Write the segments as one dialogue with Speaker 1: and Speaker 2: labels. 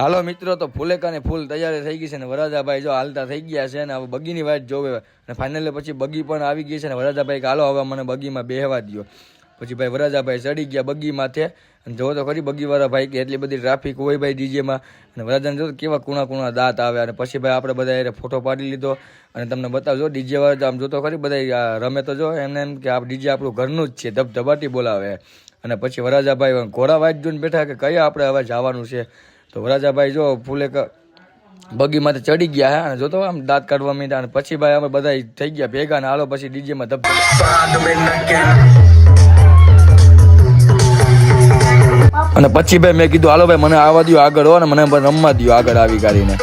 Speaker 1: હાલો મિત્રો, તો ફૂલેકા ને ફૂલ તૈયાર થઈ ગઈ છે ને વરાજાભાઈ જો હાલતા થઈ ગયા છે ને હવે બગીની વાત જોવે અને ફાઇનલી પછી બગી પણ આવી ગઈ છે ને વરાજાભાઈ કે હાલો હવે મને બગીમાં બેહવા દો. પછી ભાઈ વરાજાભાઈ ચડી ગયા બગી માથે અને જો તો ખરી બગીવાળા ભાઈ કે એટલી બધી ટ્રાફિક હોય ભાઈ ડીજેમાં અને વરાજાને જો કેવા કુણા દાંત આવે અને પછી ભાઈ આપણે બધા એને ફોટો પાડી લીધો અને તમને બતાવજો ડીજે વાળા આમ જોતો ખરી બધા રમે તો જો એમને એમ કે આ ડીજે આપણું ઘરનું જ છે, ધબધબાટી બોલાવે. અને પછી વરાજાભાઈ ઘોડા વાંચ જોઈને બેઠા કે કયા આપણે હવે જવાનું છે. તો વરાજાભાઈ જો ફૂલેકા બગીમાંથી ચડી ગયા હે અને જોતો આમ દાંત કાઢવા માંડ્યા અને પછી ભાઈ અમે બધા થઈ ગયા ભેગા ને હાલો પછી ડીજેમાં અને પછી ભાઈ મેં કીધું હાલો ભાઈ મને આવવા દો આગળ હો ને મને રમવા દો આગળ આવી ગાડીને.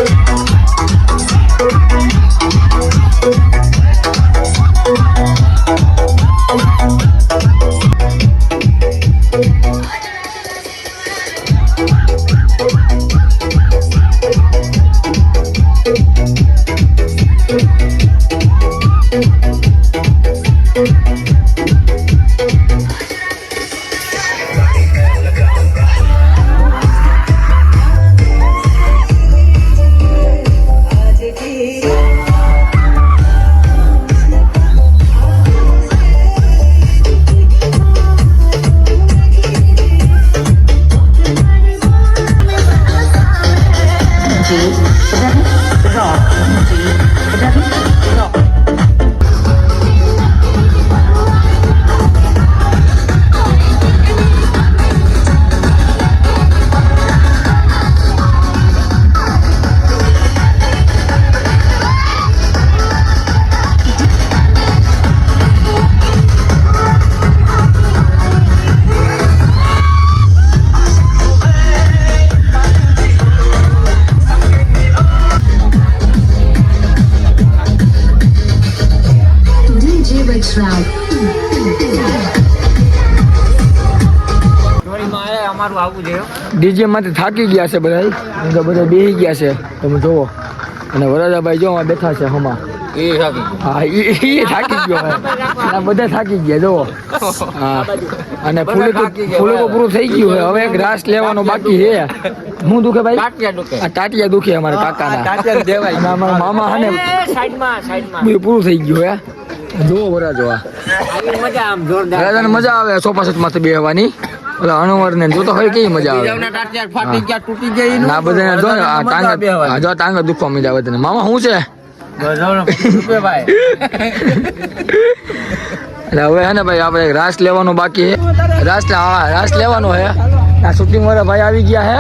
Speaker 1: ડીજે માંથી થાકી ગયા છે બધા બેસી ગયા છે તમે જોવો અને વરાજાભાઈ જો બેઠા છે હમા હા એ થાકી ગયો બધા થાકી ગયા જોવો હા. અને ફૂલે પૂરું થઈ ગયું છે હવે એક રાસ લેવાનો બાકી છે. હું દુખે ભાઈ ટાટિયા દુખે અમારા કાકાના અમારા મામા હે ને પૂરું થઈ ગયું હે જોવો વરાજો મજા આવે સોફા સેટ માંથી બેહવાની ઓલા અણુવર ને જોતો હોય કેવી મજા આવે ના બધા જો ટાંગા દુખવા મજા આવે તને મામા શું છે એટલે હવે હે ને ભાઈ આપણે રાસ લેવાનો બાકી છે. રાસ લેવાનો હે આ શૂટિંગ વાળા ભાઈ આવી ગયા હે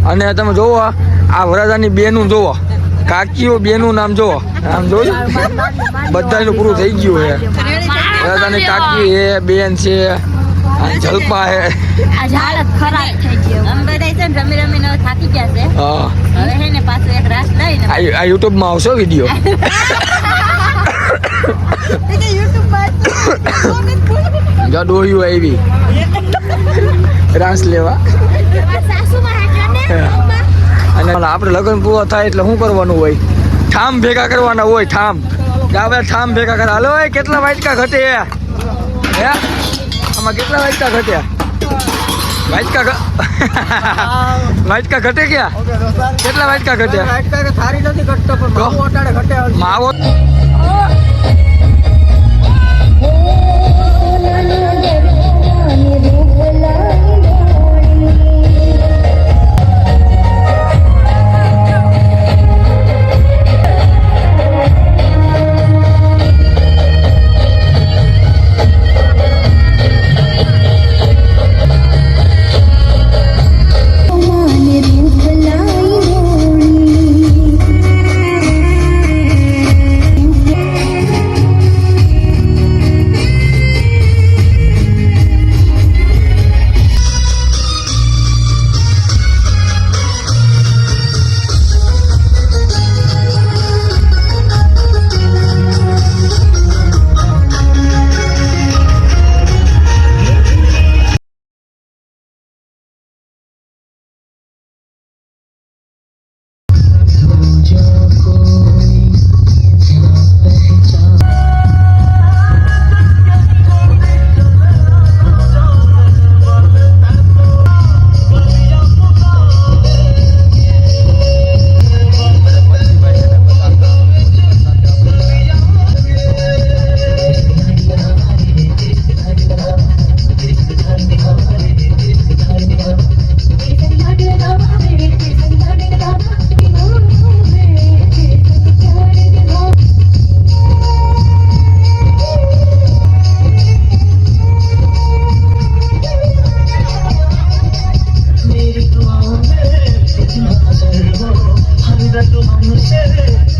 Speaker 1: અને તમે જોવો આ વરાજાની બેનું જોવો કાકીઓ બેનું નામ જોવો આમ જોયું બધાનું પૂરું થઈ ગયું હે. વરાજાની કાકી હે બેન છે જલપા હે
Speaker 2: હાલત ખરાબ થઈ ગઈ અમે બધા છે ને રમીને થાકી ગયા છે. હવે હે ને પાછો એક રાસ લઈને
Speaker 1: આ YouTube માં આવશો વિડિયો જો ડોહ્યું આવી રાસ લેવા અને આપણે લગ્ન પૂરા થાય એટલે શું કરવાનું હોય ઠામ ભેગા કરવાના હોય ઠામ ભેગા કર હાલો કેટલા વાટકા ઘટે હે આમાં કેટલા વાટકા ઘટ્યા વાટકા ઘટે ક્યાં કેટલા વાટકા ઘટ્યા માવો
Speaker 3: सूरत मन तेरे